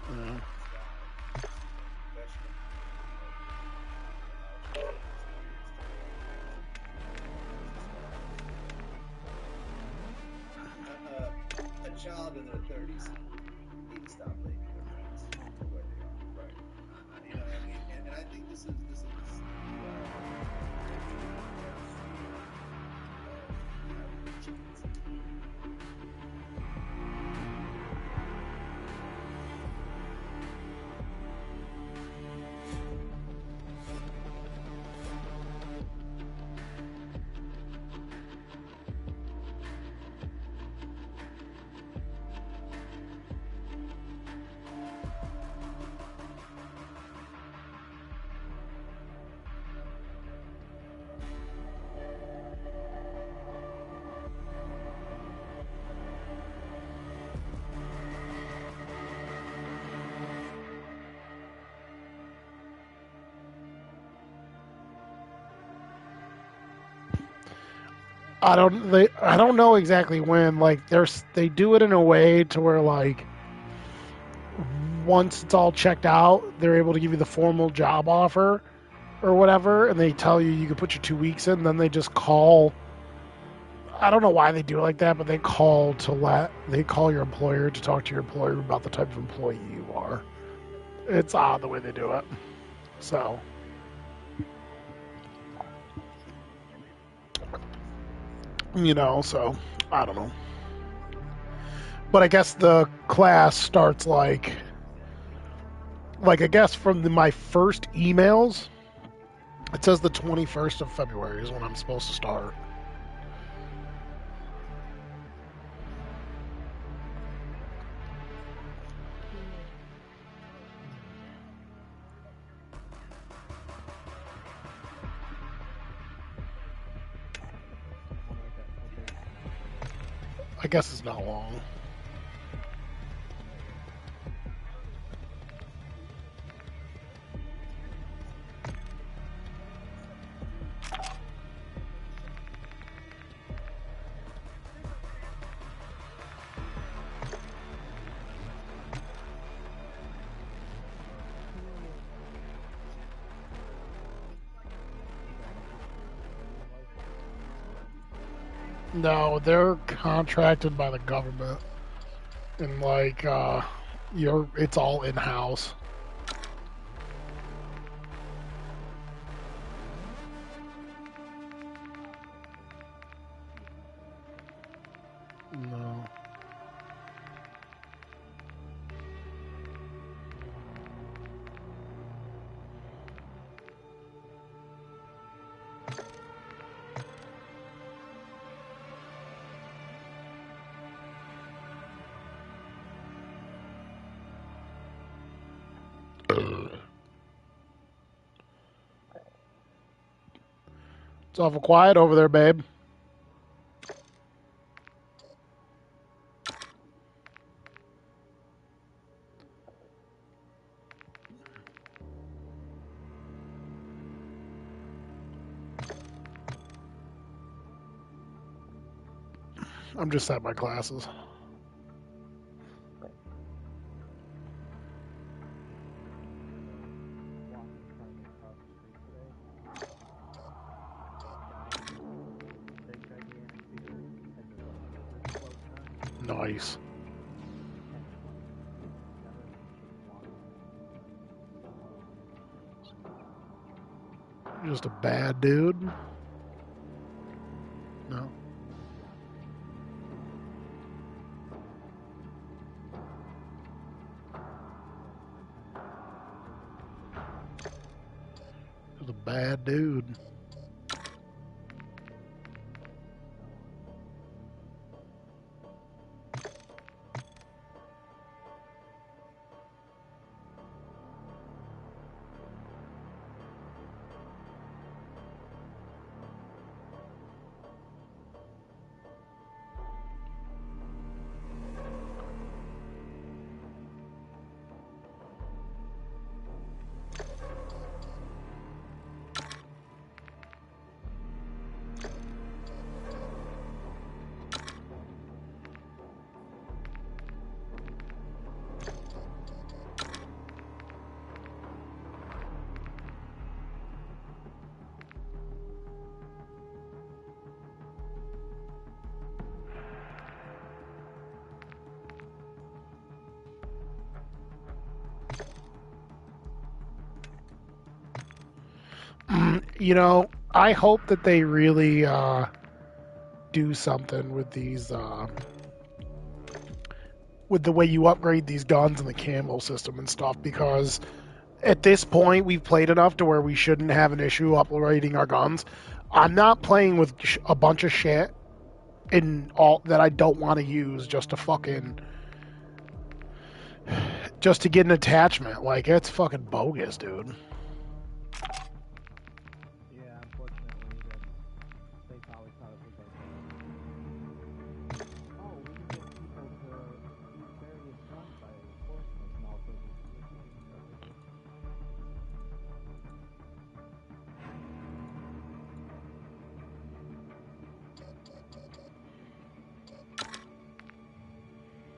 Yeah. A child in their 30s need to stop leaving their friends the way they are. Right. You know, I mean, and I think this is the true sphere of average kids. I don't know exactly when. Like they do it in a way to where like once it's all checked out, they're able to give you the formal job offer or whatever, and they tell you you can put your 2 weeks in. Then they just call. I don't know why they do it like that, but they call your employer to talk to your employer about the type of employee you are. It's odd the way they do it. So, so I don't know. But I guess the class starts like I guess from my first emails, it says the 21st of February is when I'm supposed to start. I guess it's not long. No, they're contracted by the government, and it's all in house. No. It's awful quiet over there, babe. I'm just at my classes. Nice. Just a bad dude. No. Just a bad dude. You know, I hope that they really do something with these, with the way you upgrade these guns and the camo system and stuff, because at this point we've played enough to where we shouldn't have an issue upgrading our guns. I'm not playing with a bunch of shit in all that I don't want to use just to get an attachment. Like, it's fucking bogus, dude. Yeah, unfortunately, they probably thought it was like, oh, we can get people to use various guns by forcing a small business.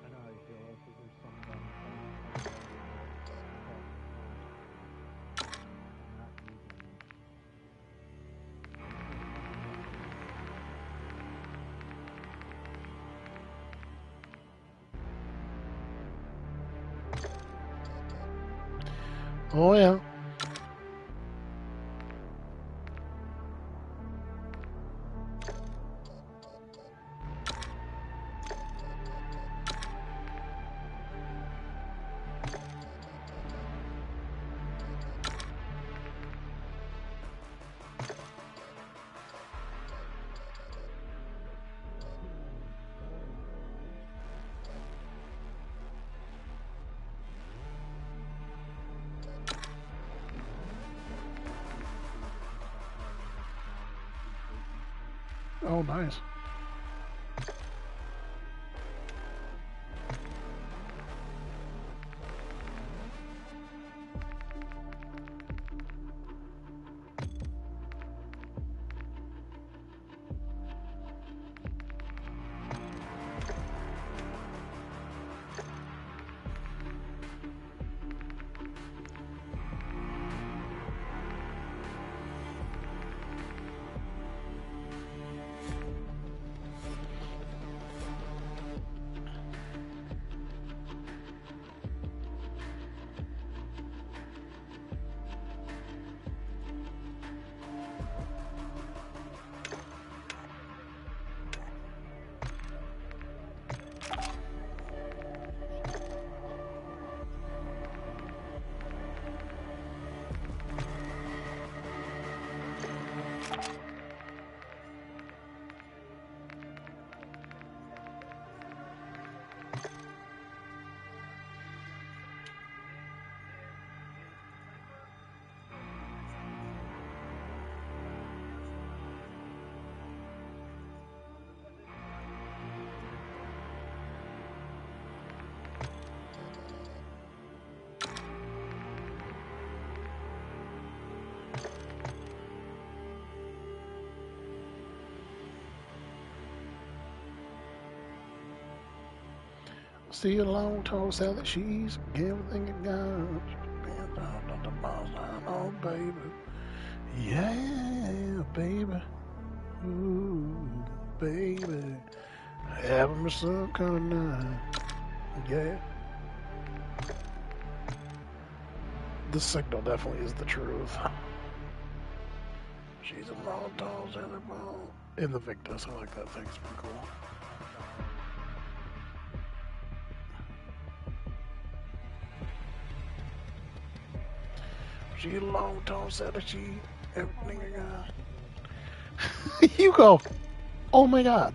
I know how you feel. Because there's some guns that not using. Oh yeah. Oh, nice. See a long tall Sally, she's everything you got. Oh, baby. Yeah, baby. Ooh, baby. Having me some kind of night. Yeah. The signal definitely is the truth. She's a long tall Sally ball. In the Victus, I like that thing. It's pretty cool. She a long tall Sally, she everything I got. You go. Oh my god.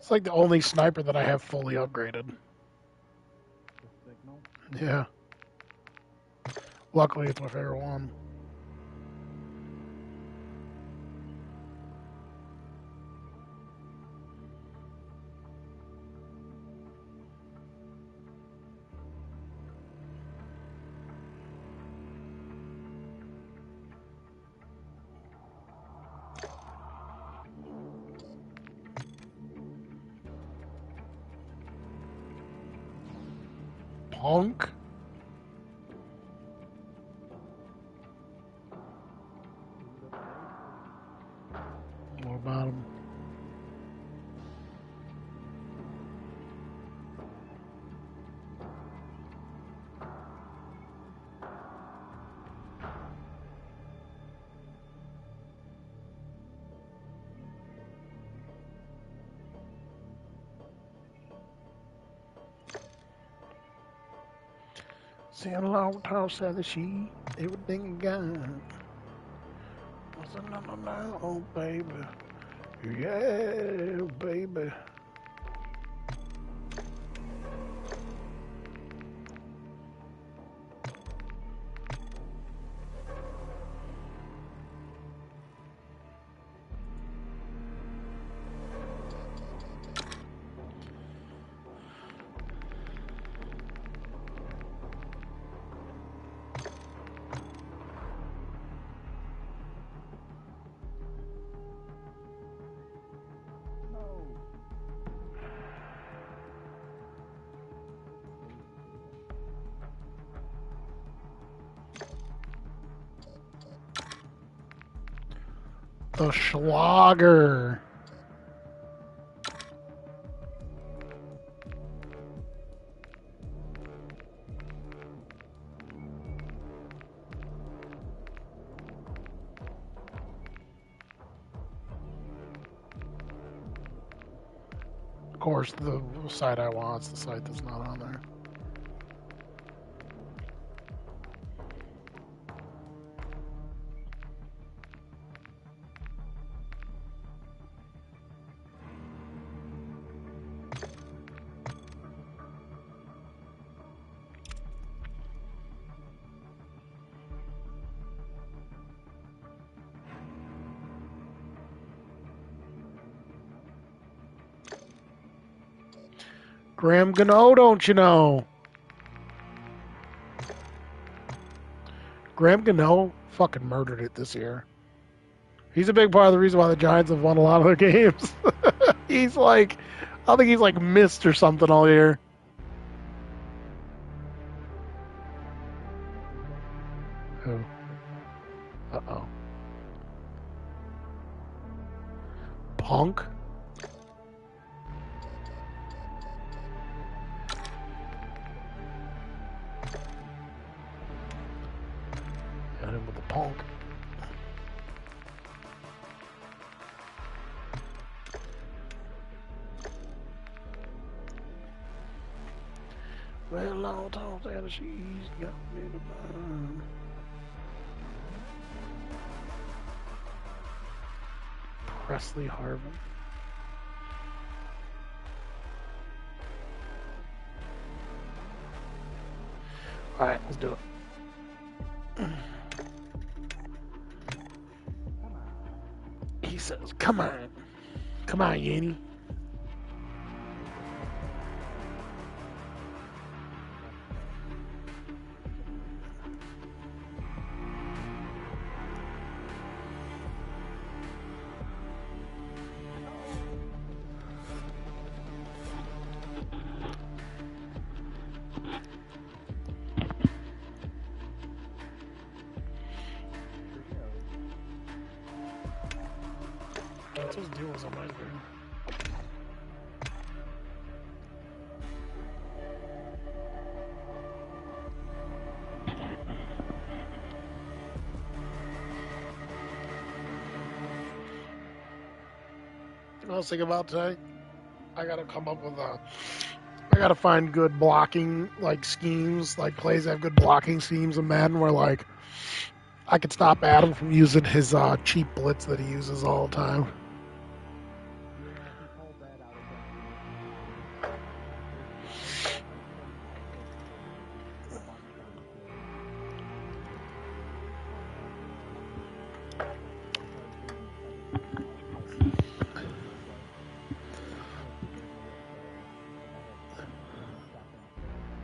It's like the only sniper that I have fully upgraded. The signal. Yeah. Luckily, it's my favorite one. Punk? What about him? Sing along, toss at the sheet, everything you got. I said, no, no, no, oh, baby. Yeah, baby. The Schlager. Of course, the site I want is the site that's not on there. Graham Gano, don't you know? Graham Gano fucking murdered it this year. He's a big part of the reason why the Giants have won a lot of their games. He's like, I think he's like missed or something all year. Who? Uh-oh. Punk? Got him with the punk. Well, long toss out of she's got me to burn. Presley Harvin. Alright, let's do it. He says, come on. Come on, Yanny. What's those deals on my screen? You know what I was thinking about today? I gotta come up with I gotta find good blocking like schemes, like plays that have good blocking schemes in Madden where like I could stop Adam from using his cheap blitz that he uses all the time.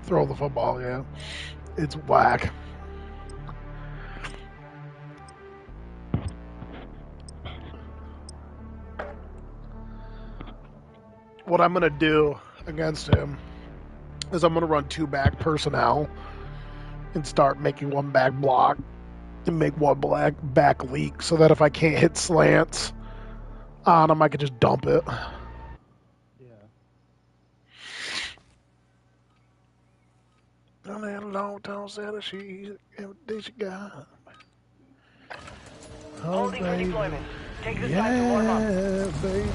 Throw the football, yeah. It's whack. What I'm gonna do against him is I'm gonna run 2 back personnel and start making 1 back block and make 1 back leak so that if I can't hit slants on him, I can just dump it. Yeah. On that long tall set of she's everything she got. Oh, Holding for baby. deployment. Take this time to warm up. Yeah, baby.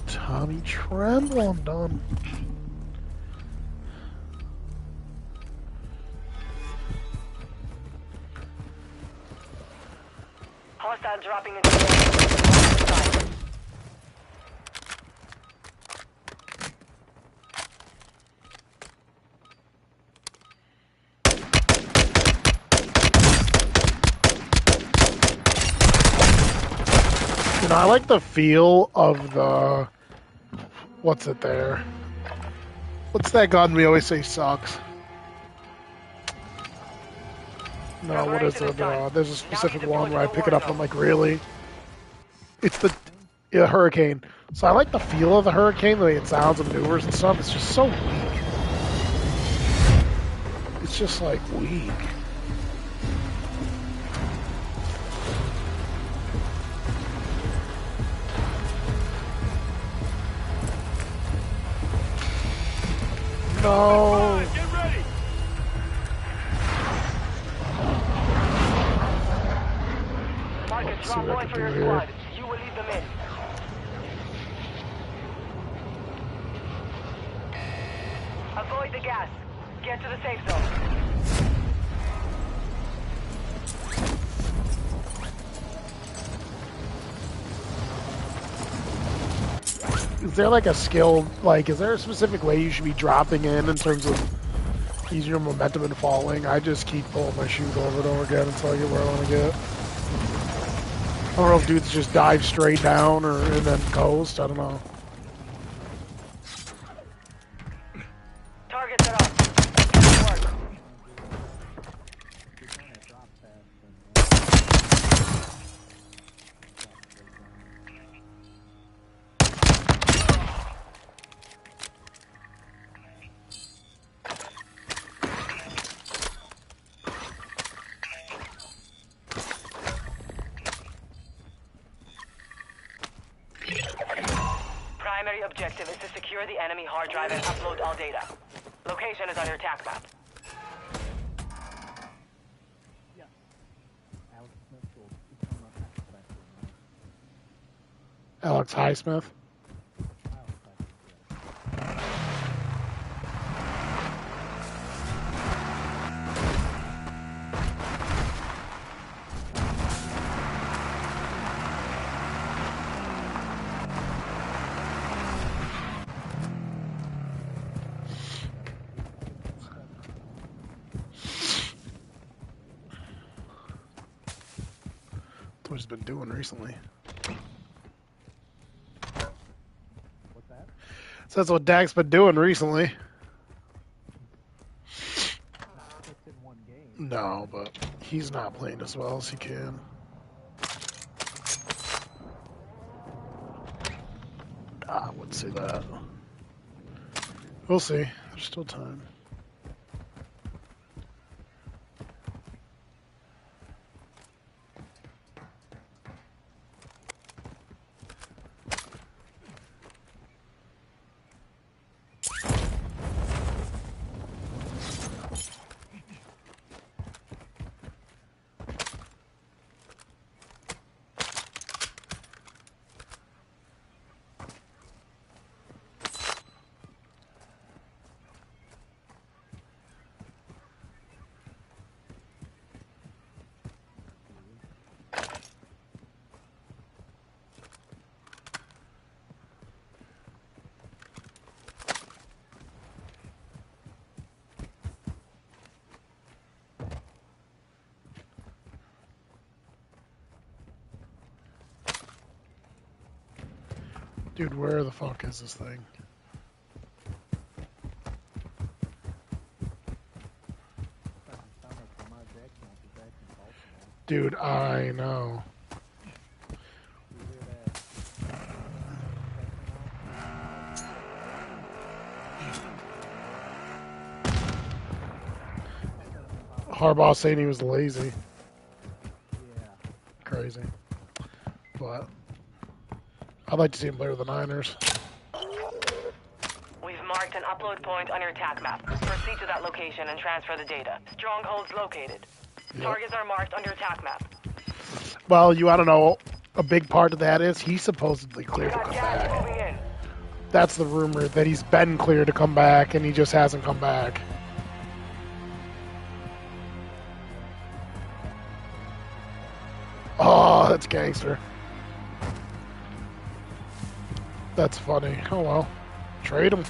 Tommy Tremble, I'm done. Hostile dropping into the area. You know, I like the feel of the... What's it there? What's that gun we always say sucks? No, what is it? There's a specific one where I pick it up and I'm like, really? It's the Hurricane. So I like the feel of the Hurricane, the way it sounds and maneuvers and stuff. It's just so weak. It's just like weak. No. Get ready. Mark a drop point for your squad. You will lead them in. Avoid the gas. Get to the safe zone. Is there like a skill, like, is there a specific way you should be dropping in terms of using your momentum and falling? I just keep pulling my chute over and over again until I get where I want to get. I don't know if dudes just dive straight down or and then coast. I don't know. Target set up. Good work. You kind of drop fast and Primary objective is to secure the enemy hard drive and upload all data. Location is on your tac map. yeah. Alex Smith will become a expert. Alex Highsmith. What he's been doing recently. What's that? So that's what Dak's been doing recently. Just in one game. No, but he's not playing as well as he can. I wouldn't say that. We'll see. There's still time. Dude, where the fuck is this thing? Dude, I know. Harbaugh saying he was lazy. Yeah. Crazy. But I'd like to see him play with the Niners. We've marked an upload point on your attack map. Proceed to that location and transfer the data. Strongholds located. Yep. Targets are marked on your attack map. Well, you want to know, a big part of that is he's supposedly cleared to Got come gas back. moving in. That's the rumor, that he's been cleared to come back and he just hasn't come back. Oh, that's gangster. That's funny. Oh well. Trade him.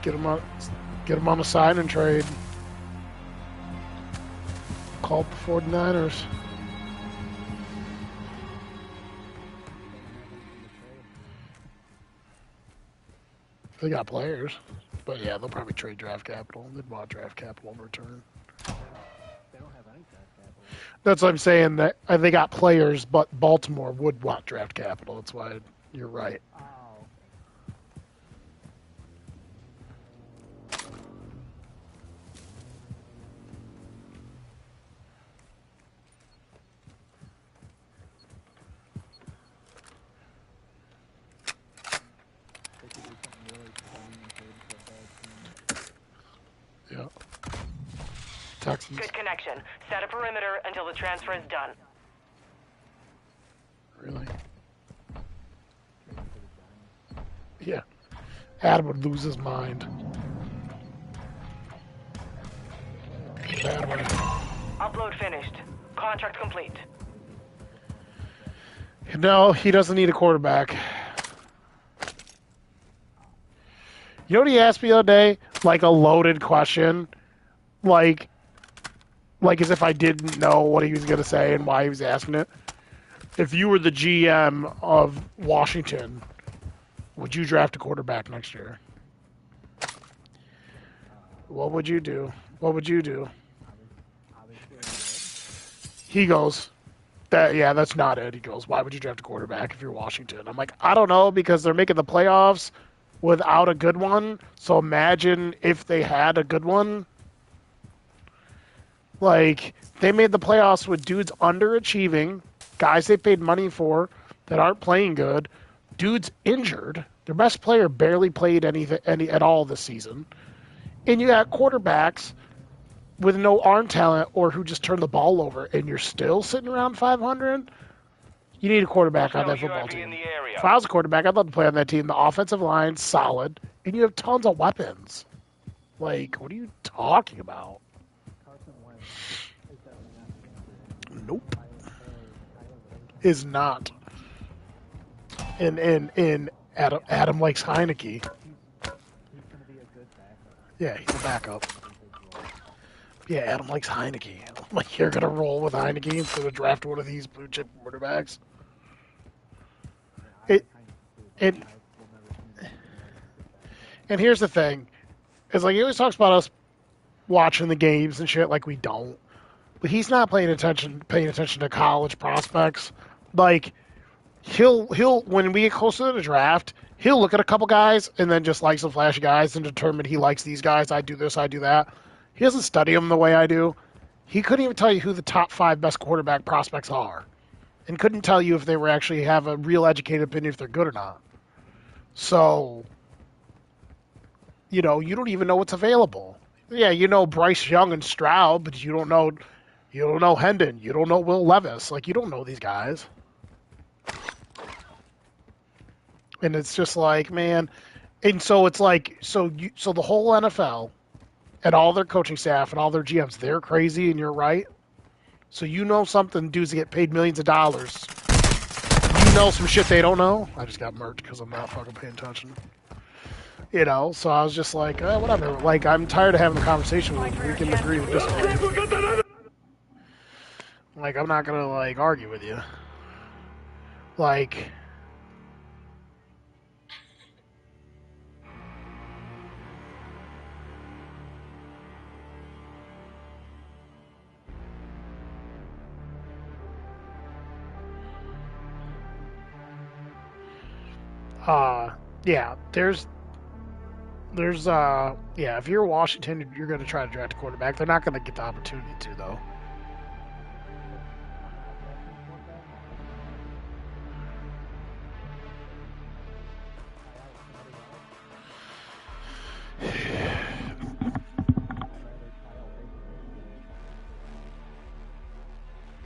Get him on a sign and trade. Call up the 49ers. They got players. But yeah, they'll probably trade draft capital. They'd want draft capital in return. They don't have any draft capital. That's what I'm saying. That they got players, but Baltimore would want draft capital. That's why you're right. Oh. They could do something really funny and trade for a bad team. Yeah. Texans. Good connection. Set a perimeter until the transfer is done. Really? Trade for the Giants. Yeah. Adam would lose his mind. Bad one. Upload finished. Contract complete. No, he doesn't need a quarterback. You know what he asked me the other day? Like a loaded question. Like as if I didn't know what he was going to say and why he was asking it. If you were the GM of Washington, would you draft a quarterback next year? What would you do? What would you do? He goes, that's not it. He goes, why would you draft a quarterback if you're Washington? I'm like, I don't know, because they're making the playoffs without a good one. So imagine if they had a good one. Like, they made the playoffs with dudes underachieving, guys they paid money for that aren't playing good, dudes injured. Their best player barely played any at all this season. And you got quarterbacks with no arm talent or who just turn the ball over, and you're still sitting around 500? You need a quarterback on that football team. If I was a quarterback, I'd love to play on that team. The offensive line's solid, and you have tons of weapons. Like, what are you talking about? Carson Wentz is definitely not. Nope. Is not. And Adam likes Heineke. He's going to be a good backup. Yeah, he's a backup. Yeah, Adam likes Heineke. Like, you're going to roll with Heineke instead of draft one of these blue chip quarterbacks? And here's the thing. It's like he always talks about us watching the games and shit like we don't. But he's not paying attention to college prospects. Like, he'll when we get closer to the draft, he'll look at a couple guys and then just like some flashy guys and determine he likes these guys. I do this, I do that. He doesn't study them the way I do. He couldn't even tell you who the top 5 best quarterback prospects are. And couldn't tell you if they were actually have a real educated opinion if they're good or not. So, you don't even know what's available. Yeah, you know Bryce Young and Stroud, but you don't know Hendon. You don't know Will Levis. Like, you don't know these guys. And it's just like, man, and so it's like, so the whole NFL and all their coaching staff and all their GMs, they're crazy, and you're right. So you know something, dudes that get paid millions of dollars. You know some shit they don't know. I just got murked because I'm not fucking paying attention. So I was just like, whatever. Like, I'm tired of having a conversation with you. We can agree to disagree. Like, I'm not gonna, like, argue with you. Like, Yeah, yeah, if you're Washington, you're going to try to draft a quarterback. They're not going to get the opportunity to, though.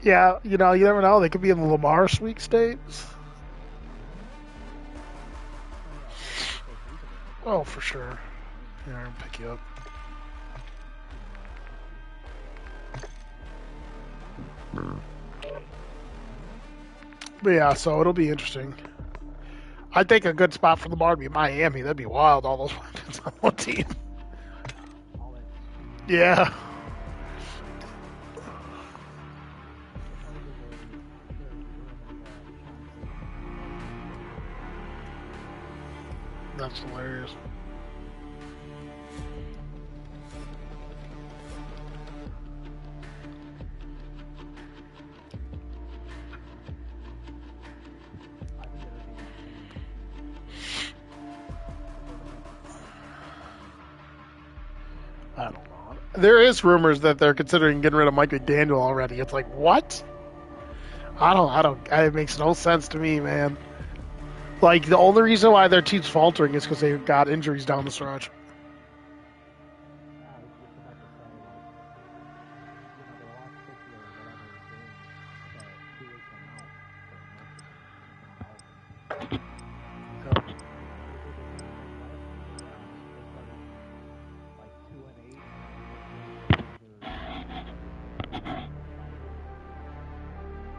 Yeah, you never know. They could be in the Lamar sweepstakes. Oh, for sure. Yeah, I'll pick you up. But yeah, so it'll be interesting. I think a good spot for Lamar would be Miami. That'd be wild, all those weapons on one team. Yeah. That's hilarious. I don't know. There is rumors that they're considering getting rid of Mike McDaniel already. It's like, what? It makes no sense to me, man. Like, the only reason why their team's faltering is because they've got injuries down the stretch.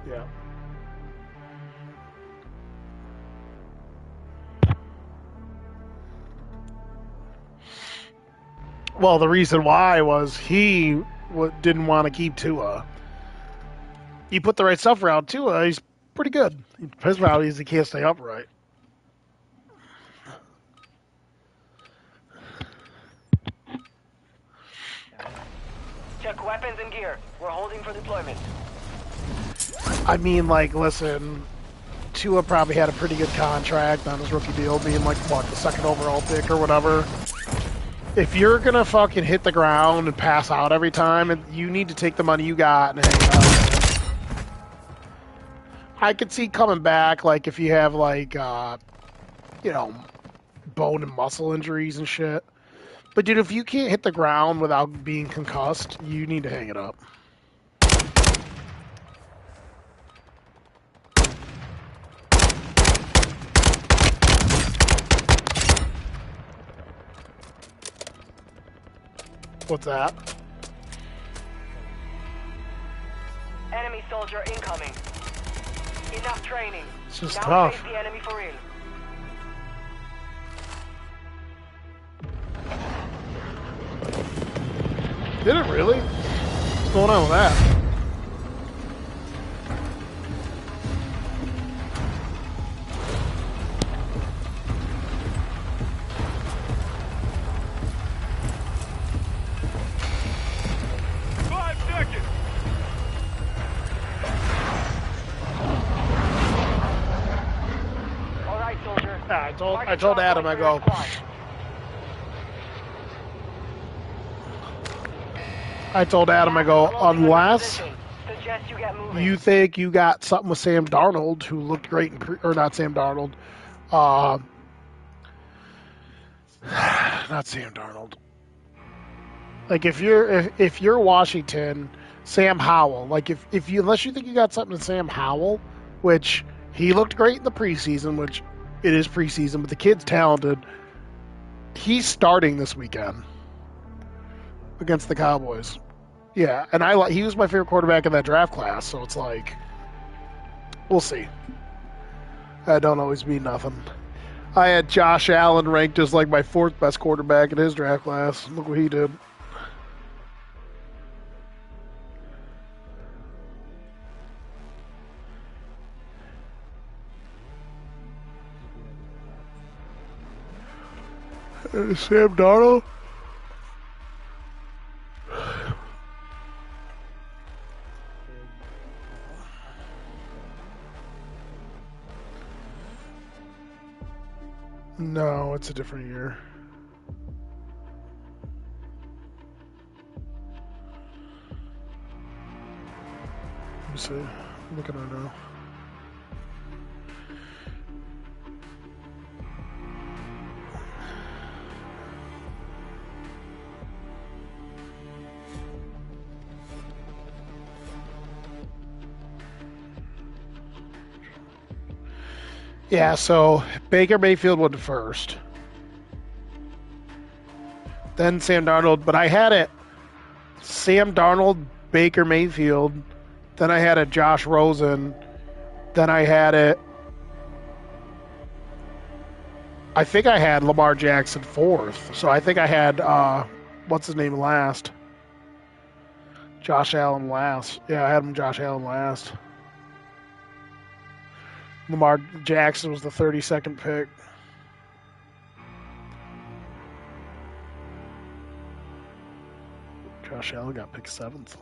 Yeah. Well, the reason why was he didn't want to keep Tua. You put the right stuff around Tua, he's pretty good. His problem is he can't stay upright. Check weapons and gear. We're holding for deployment. I mean, like, listen, Tua probably had a pretty good contract on his rookie deal, being like, what, the second overall pick or whatever. If you're gonna fucking hit the ground and pass out every time, you need to take the money you got and hang out. I could see coming back, like, if you have, like, bone and muscle injuries and shit. But, dude, if you can't hit the ground without being concussed, you need to hang it up. What's that? Enemy soldier incoming. Enough training. It's just now tough. face the enemy for real. Did it really? What's going on with that? All right, soldier. I told Adam, I go, unless you think you got something with Sam Darnold, who looked great, or not Sam Darnold, not Sam Darnold. Like if you're Washington, Sam Howell. Like unless you think you got something to Sam Howell, which he looked great in the preseason, which it is preseason, but the kid's talented. He's starting this weekend against the Cowboys. Yeah, and he was my favorite quarterback in that draft class, so it's like we'll see. That don't always mean nothing. I had Josh Allen ranked as like my fourth best quarterback in his draft class. Look what he did. Sam Darnold? No, it's a different year. Let me see. I'm looking right now. Yeah, so Baker Mayfield went first. Then Sam Darnold, but I had it Sam Darnold, Baker Mayfield. Then I had it Josh Rosen. Then I had it. I think I had Lamar Jackson fourth. So I think I had what's his name last? Josh Allen last. Yeah, I had him Josh Allen last. Lamar Jackson was the 32nd pick. Josh Allen got picked 7th.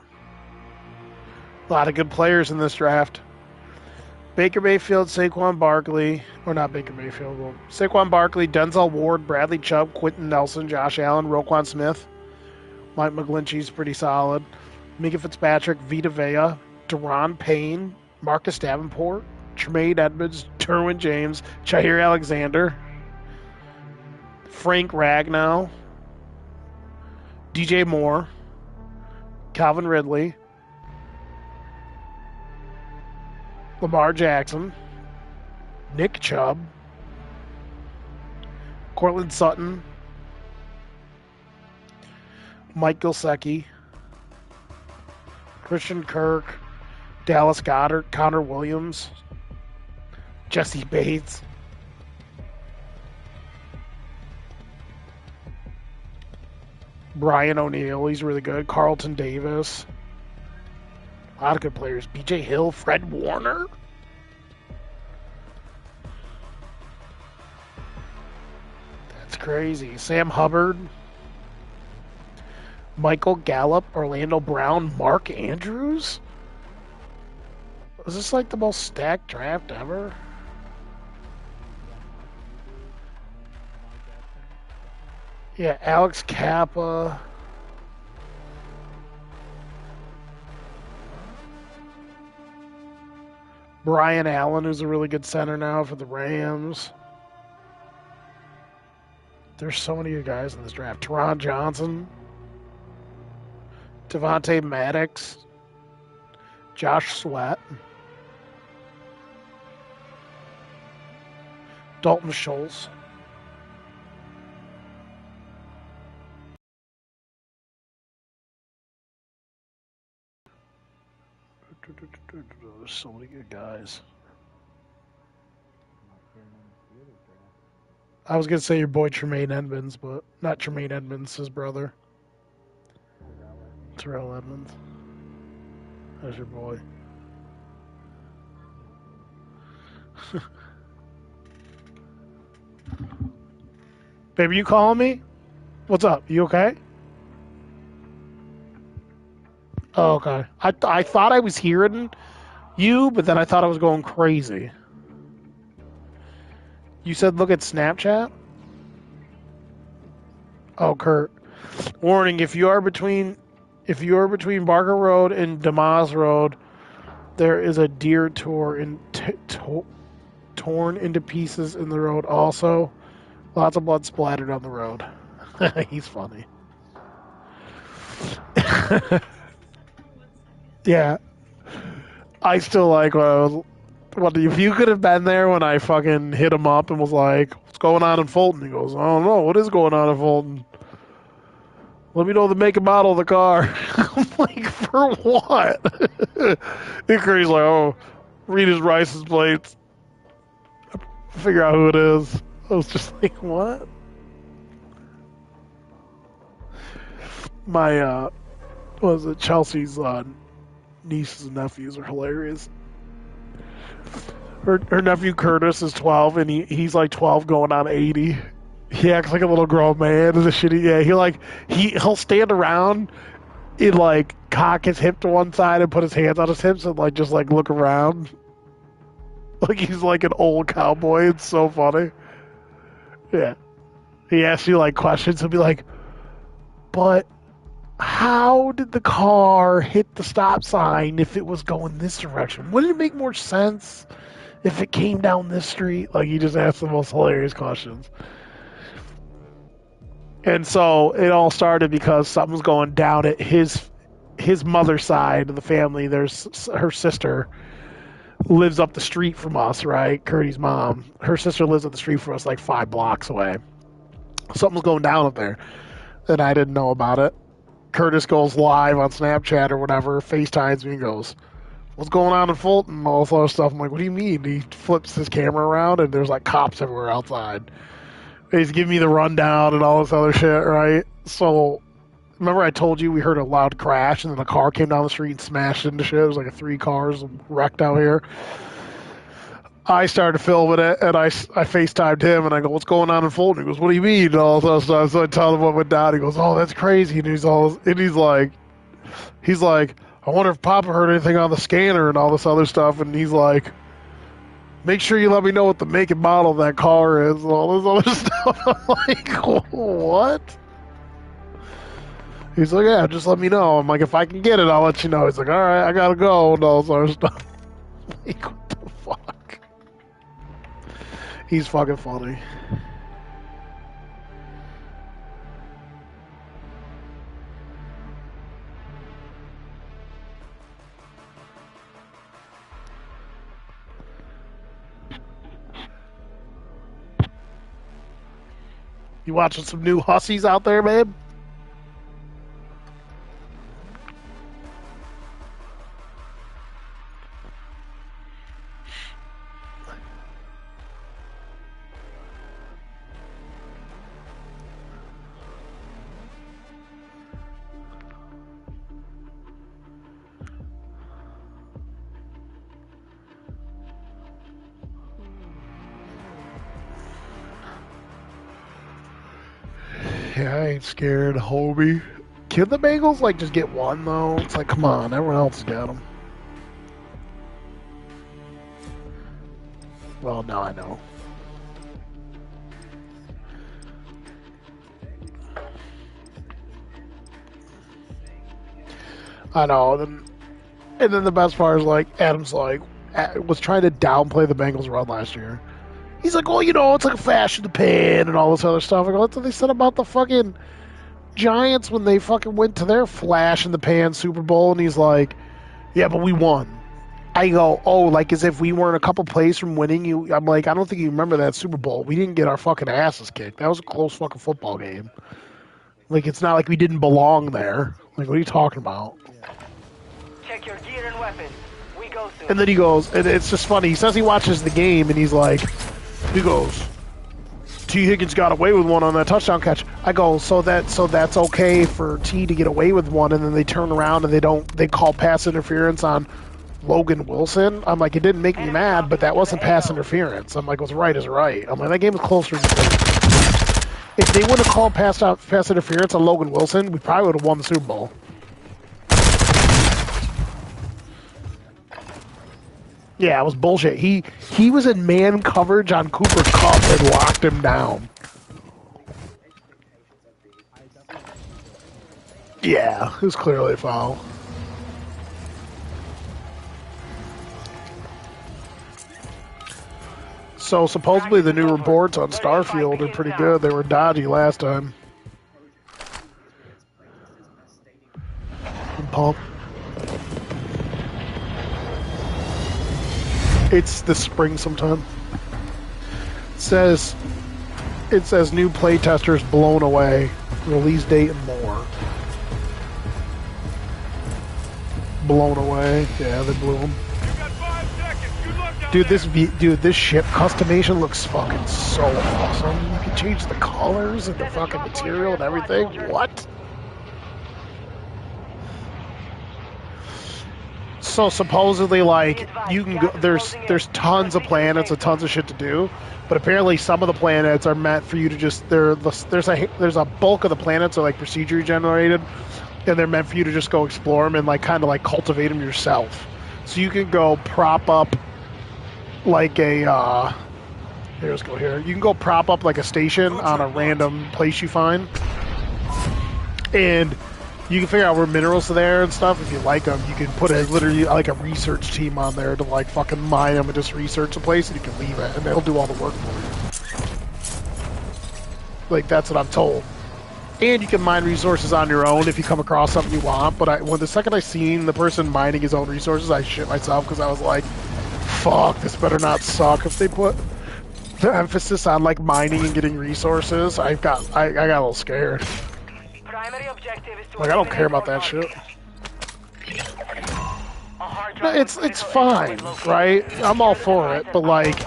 A lot of good players in this draft. Baker Mayfield, Saquon Barkley, or not Baker Mayfield, well, Saquon Barkley, Denzel Ward, Bradley Chubb, Quentin Nelson, Josh Allen, Roquan Smith, Mike McGlinchey's pretty solid, Mika Fitzpatrick, Vita Vea, Deron Payne, Marcus Davenport, Tremaine Edmonds, Derwin James, Jair Alexander, Frank Ragnow, DJ Moore, Calvin Ridley, Lamar Jackson, Nick Chubb, Cortland Sutton, Mike Gesicki, Christian Kirk, Dallas Goedert, Connor Williams, Jesse Bates, Brian O'Neill, he's really good, Carlton Davis. A lot of good players. BJ Hill, Fred Warner. That's crazy. Sam Hubbard. Michael Gallup, Orlando Brown, Mark Andrews. Is this like the most stacked draft ever? Yeah, Alex Kappa. Brian Allen, who's a really good center now for the Rams. There's so many good guys in this draft. Teron Johnson. Devontae Maddox. Josh Sweat. Dalton Schultz. There's so many good guys. I was going to say your boy Tremaine Edmonds, but not Tremaine Edmonds, his brother. Terrell Edmonds. That's your boy. Baby, you calling me? What's up? You okay? Oh, okay. I thought I was hearing you, but then I thought I was going crazy. You said look at Snapchat? Oh, Kurt. Warning, if you are between Barker Road and Damas Road, there is a deer torn into pieces in the road also. Lots of blood splattered on the road. He's funny. Yeah. I still like if you could have been there when I fucking hit him up and was like, what's going on in Fulton? He goes, I don't know. What is going on in Fulton? Let me know the make and model of the car. I'm like, for what? And Curry's like, oh, read his license plates. Figure out who it is. I was just like, what? My, Chelsea's nieces and nephews are hilarious. Her nephew Curtis is 12, and he's like 12 going on 80. He acts like a little grown man. And the shitty, yeah. He'll stand around and like cock his hip to one side and put his hands on his hips and like just like look around, like he's like an old cowboy. It's so funny. Yeah. He asks you like questions. He'll be like, but how did the car hit the stop sign if it was going this direction? Wouldn't it make more sense if it came down this street? Like, he just asks the most hilarious questions. And so it all started because something's going down at his mother's side of the family. There's her sister lives up the street from us, right? Curdy's mom. Her sister lives up the street from us, like 5 blocks away. Something's going down up there, and I didn't know about it. Curtis goes live on Snapchat or whatever, FaceTimes me and goes, what's going on in Fulton? And all this other stuff. I'm like, what do you mean? He flips his camera around, and there's like cops everywhere outside. He's giving me the rundown and all this other shit, right? So, remember I told you we heard a loud crash, and then the car came down the street and smashed into shit? It was like 3 cars wrecked out here. I started filming it, and I FaceTimed him, and I go, what's going on in Fulton? He goes, what do you mean? And all this stuff. So I tell him what went down. He goes, oh, that's crazy. And he's like, I wonder if Papa heard anything on the scanner and all this other stuff. And he's like, make sure you let me know what the make and model of that car is and all this other stuff. I'm like, what? He's like, yeah, just let me know. I'm like, if I can get it, I'll let you know. He's like, all right, I gotta go and all this other stuff. Like, what the fuck? He's fucking funny. You watching some new hussies out there, babe? Yeah, I ain't scared, homie. Can the Bengals, like, just get one, though? It's like, come on, everyone else has got them. Well, now I know. I know. And then the best part is, like, Adam's like, was trying to downplay the Bengals' run last year. He's like, well, you know, it's like a flash in the pan and all this other stuff. I go, that's what they said about the fucking Giants when they fucking went to their flash in the pan Super Bowl. And he's like, yeah, but we won. I go, oh, like as if we weren't a couple plays from winning. You, I'm like, I don't think you remember that Super Bowl. We didn't get our fucking asses kicked. That was a close fucking football game. Like, it's not like we didn't belong there. Like, what are you talking about? Check your gear and weapons. We go soon. And then he goes, and it's just funny. He says he watches the game, and he's like, he goes, T. Higgins got away with one on that touchdown catch. I go, so that's okay for T to get away with one, and then they turn around and they call pass interference on Logan Wilson. I'm like, it didn't make me mad, but that wasn't pass interference. I'm like, what's right is right. I'm like, that game was closer. If they would have called pass interference on Logan Wilson, we probably would have won the Super Bowl. Yeah, it was bullshit. He was in man coverage on Cooper Kupp and locked him down. Yeah, it was clearly a foul. So supposedly the new reports on Starfield are pretty good. They were dodgy last time. Pump. It's the spring sometime. It says new playtesters blown away. Release date and more. Blown away. Yeah, they blew them. Dude, this ship customization looks fucking so awesome. You can change the colors and the fucking material and everything. What? So supposedly, like, you can go. There's tons of planets and tons of shit to do, but apparently some of the planets are meant for you to just. There's a bulk of the planets are like procedure generated, and they're meant for you to just go explore them and like kind of like cultivate them yourself. So you can go prop up like a Here, let's go here. You can go prop up like a station on a random place you find. And you can figure out where minerals are there and stuff. If you like them, you can put literally like a research team on there to like fucking mine them and just research a place, and you can leave it, and they'll do all the work for you. Like, that's what I'm told. And you can mine resources on your own if you come across something you want. But when the second I seen the person mining his own resources, I shit myself because I was like, fuck, this better not suck. If they put the emphasis on like mining and getting resources, I got a little scared. Primary objective is to Like, I don't care about that shit. No, it's fine, right? I'm all for it, but like,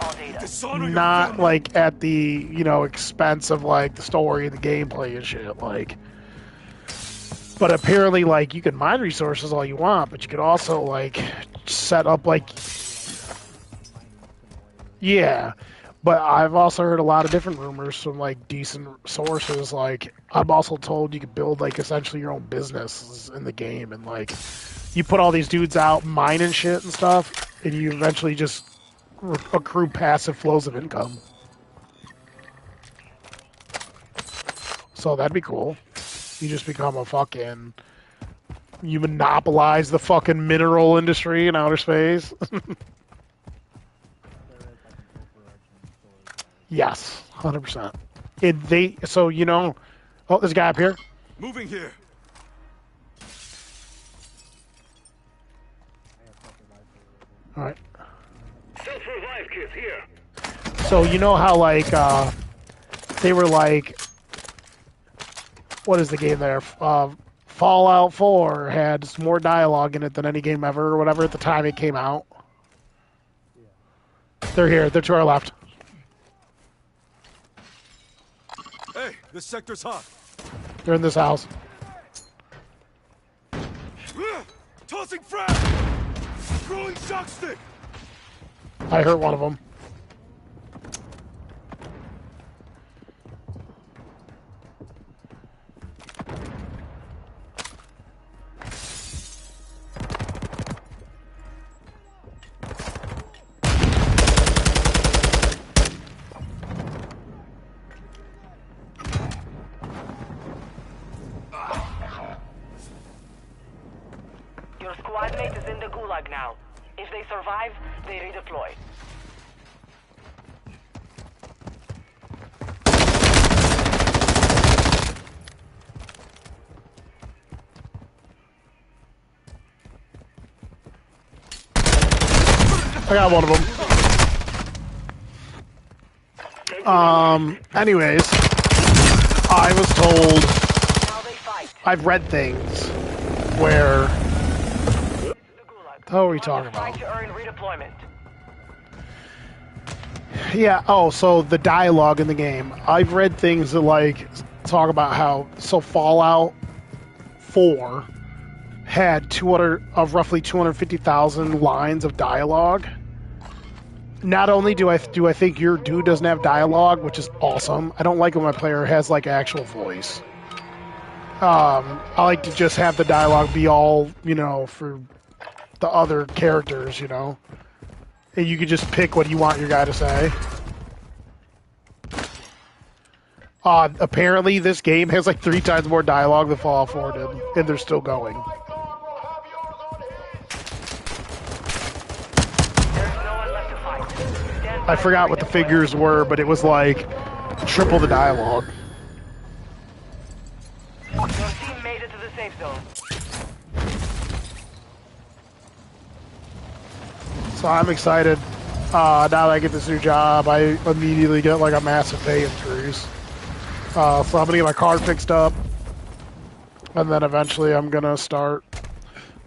not like at the, you know, expense of like the story and the gameplay and shit. Like, but apparently, like, you can mine resources all you want, but you could also like set up like, yeah. But I've also heard a lot of different rumors from like decent sources. Like, I'm also told you could build like essentially your own business in the game, and like you put all these dudes out mining shit and stuff, and you eventually just accrue passive flows of income. So that'd be cool. You just become a fucking, you monopolize the fucking mineral industry in outer space. Yes, 100%. So, you know, oh, there's a guy up here. Moving here. All right. Self-revive kit here. So, you know how, like, they were like, what is the game there? Fallout 4 had more dialogue in it than any game ever or whatever at the time it came out. They're here. They're to our left. Hey, this sector's hot. They're in this house. Tossing frag! Throwing shock stick! I hurt one of them. Your squad mate is in the gulag now. If they survive, they redeploy. I got one of them. Anyways, I was told, Now they fight. I've read things where, The gulag. how are we talking Fight about? to earn redeployment. Yeah, oh, so the dialogue in the game. I've read things that, like, talk about how, so Fallout 4 had roughly 250,000 lines of dialogue. Not only do I think your dude doesn't have dialogue, which is awesome. I don't like when my player has, like, actual voice. I like to just have the dialogue be all, you know, for the other characters, you know. And you can just pick what you want your guy to say. Apparently this game has like 3 times more dialogue than Fallout 4 did, and they're still going. There's no one left to fight. Stand by I forgot for what the redeployment. figures were, but it was like triple the dialogue. Your team made it to the safe zone. So I'm excited. Now that I get this new job, I immediately get like a massive pay increase. So I'm gonna get my car fixed up, and then eventually I'm gonna start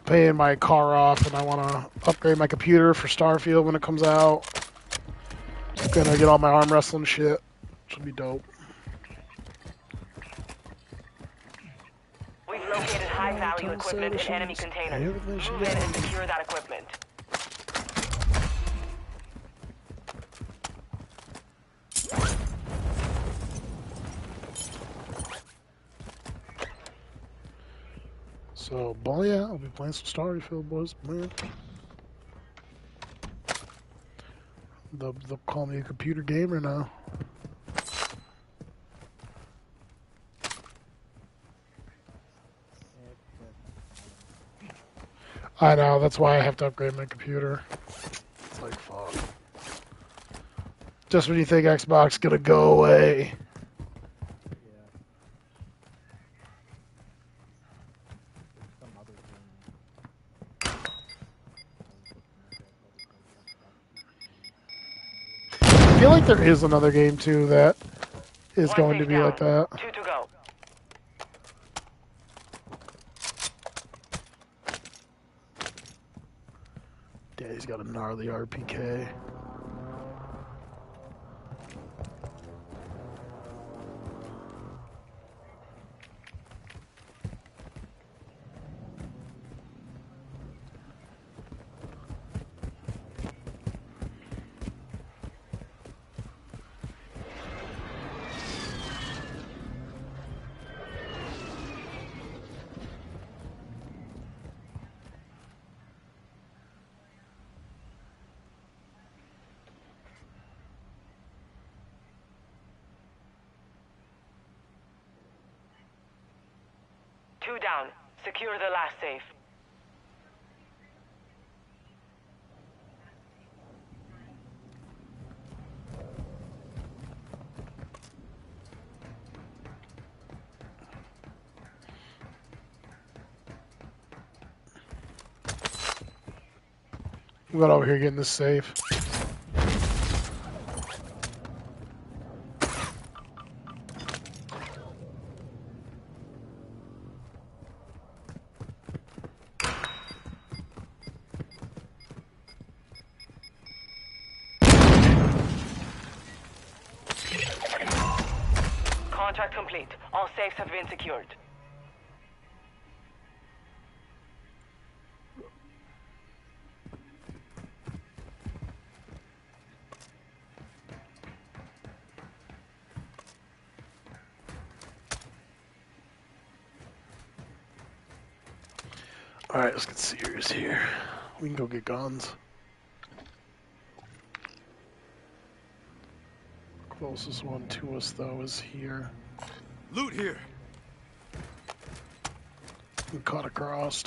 paying my car off, and I want to upgrade my computer for Starfield when it comes out. Gonna get all my arm wrestling shit, which will be dope. We've located high-value equipment in enemy containers. Move in and secure that equipment. So, boy, yeah, I'll be playing some Starfield, boys, man. They'll call me a computer gamer now. I know, that's why I have to upgrade my computer. It's like, fuck. Just when you think Xbox gonna go away. Yeah. There's some other game. I feel like there is another game too that is One going to safe be down. like that. 2 to go. Yeah, he's got a gnarly RPK. Two down. Secure the last safe. We got over here getting this safe. Contract complete. All safes have been secured. Alright, let's get serious here. We can go get guns. Closest one to us, though, is here. Loot here. We cut across.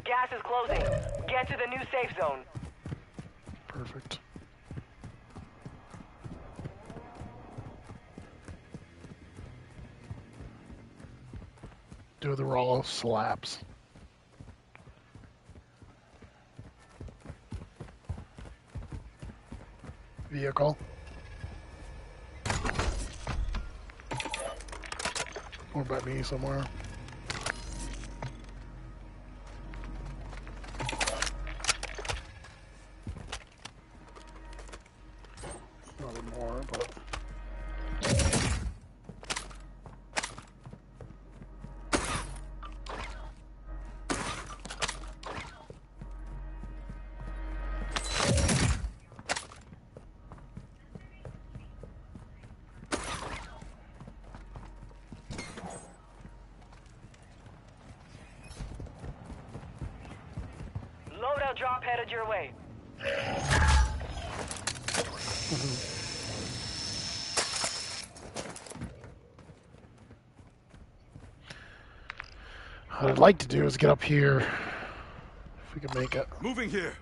Gas is closing. Get to the new safe zone. Perfect. Do the raw slaps. Vehicle. Or by me somewhere. Nothing more, but... Loadout drop headed your way. What I'd like to do is get up here. If we can make it. Moving here.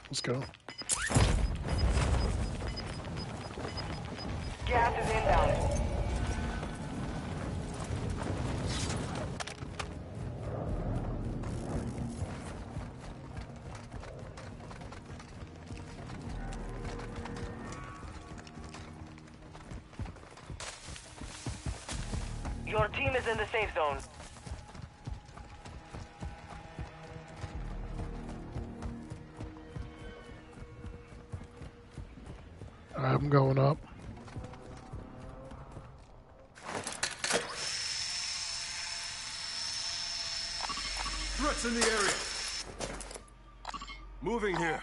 Let's go. Gas is inbound. Your team is in the safe zone. I'm going up. Threat Shots in the area. Moving here.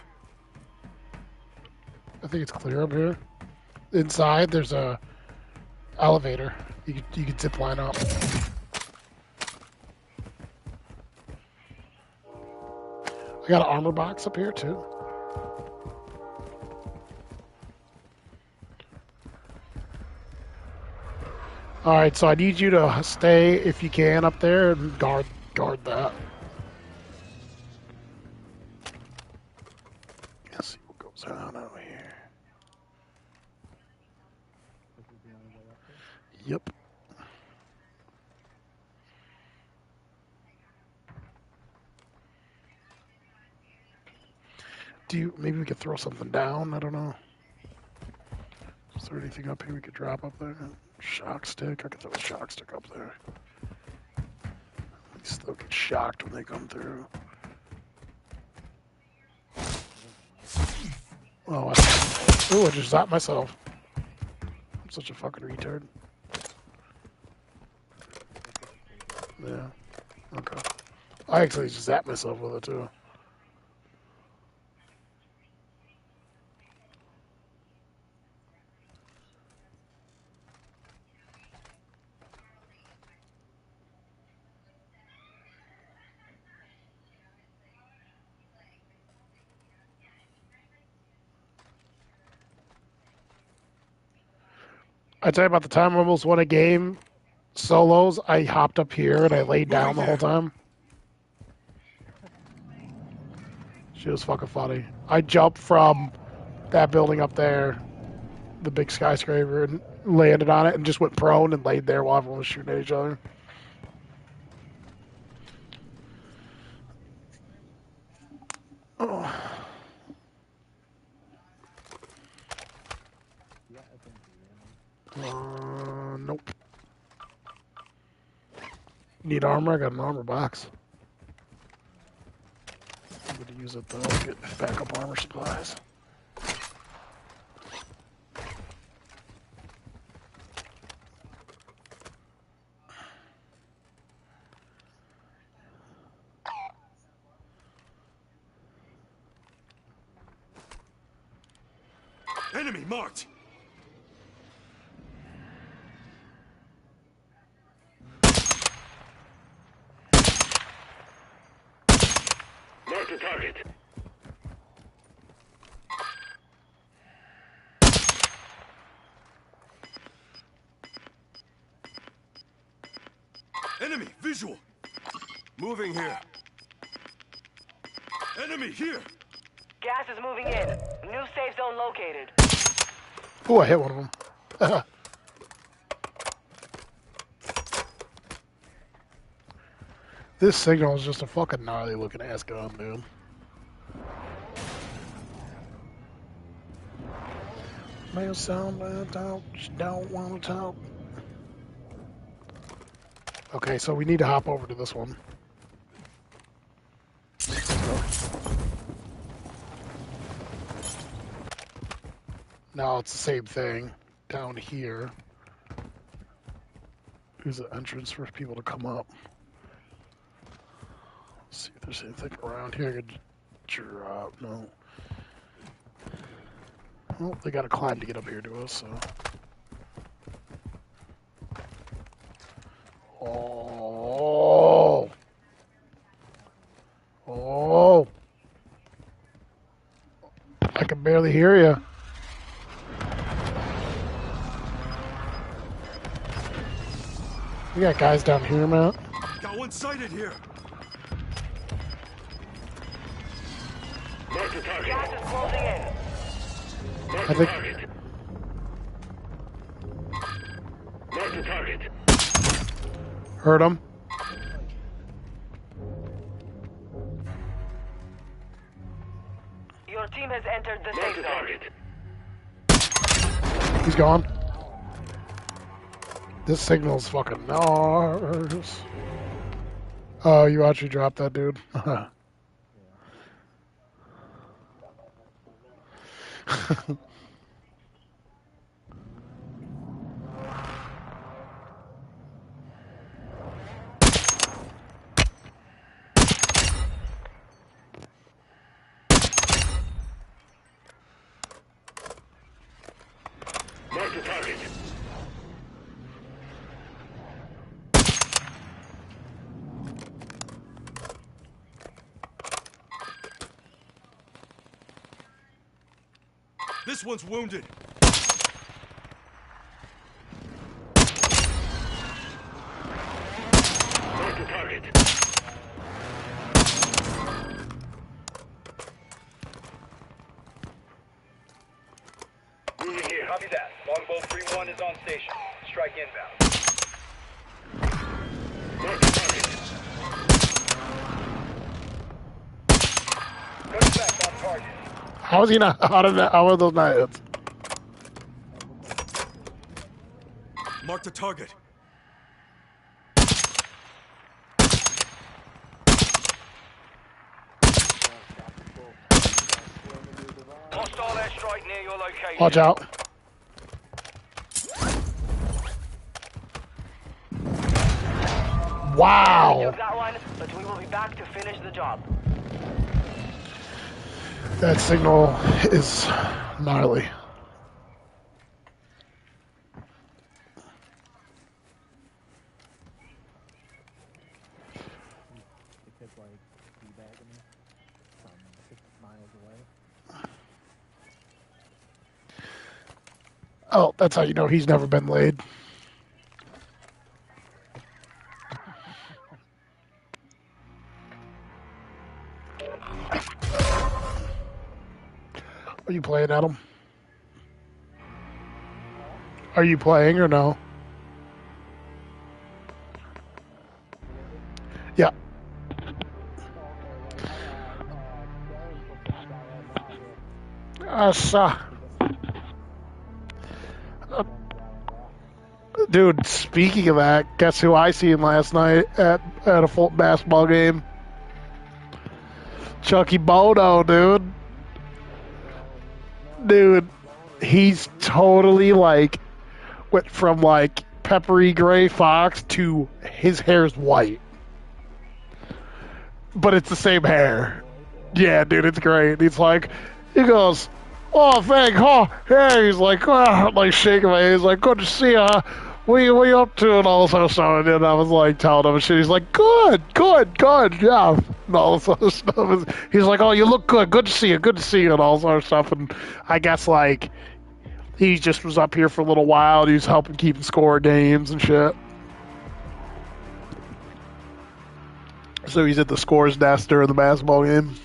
I think it's clear up here. Inside, there's a elevator. You could zip line up. I got an armor box up here too. All right, so I need you to stay if you can up there and guard that. Let's see what goes on out here. Yep. Maybe we could throw something down? I don't know. Is there anything up here we could drop up there? Shock stick? I could throw a shock stick up there. These still get shocked when they come through. Oh, I just zapped myself. I'm such a fucking retard. Yeah. Okay. I actually just zapped myself with it too. I tell you about the time I almost won a game solos. I hopped up here and I laid down the whole time. She was fucking funny. I jumped from that building up there, the big skyscraper, and landed on it and just went prone and laid there while everyone was shooting at each other. Oh. Nope. Need armor? I got an armor box. I'm going to use it though. Get backup armor supplies. Enemy marked. Mark the target. Enemy visual. Moving here. Enemy here. Gas is moving in. New safe zone located. Oh, I hit one of them. This signal is just a fucking gnarly looking ass gun, dude. May sound talk, just don't want to talk. Okay, so we need to hop over to this one. Now it's the same thing down here. Here's the entrance for people to come up. Let's see if there's anything around here I could drop. No. Well, they gotta climb to get up here to us, so. Oh. Oh. I can barely hear you. We got guys down here, Matt. Got one sighted here. Mark the target. Gas is closing in. Mark I the think- target. Mark the target. Heard him. Your team has entered the Mark safe the zone. target. He's gone. This signal's fucking ours. Oh, you actually dropped that dude. This one's wounded. Mark the target. Moving here. Copy that. Longbow 3-1 is on station. Strike inbound. Mark the target. Contact on target. How is he not? How are those not hits? Mark the target. Hostile airstrike near your location. Watch out. Wow. Took that one, but we will be back to finish the job. That signal is gnarly. The kid's like teabagging me from 6 miles away. Oh, that's how you know he's never been laid. Are you playing, Adam? Are you playing or no? Yeah. Dude, speaking of that, guess who I seen last night at a full basketball game? Chucky Bono, dude. Dude, he's totally like went from like peppery gray fox to his hair's white. But it's the same hair. Yeah, dude, it's great. He's like, he goes, oh, thank, oh, hey. He's like, oh, like shaking my head. He's like, good to see you. What you up to? And all this other stuff. And then I was like telling him and shit. He's like, good, yeah. And all this other stuff. He's like, oh, you look good. Good to see you. And all this other stuff. And I guess like he just was up here for a little while. He was helping keeping score of games and shit. So he's at the scores desk during the basketball game.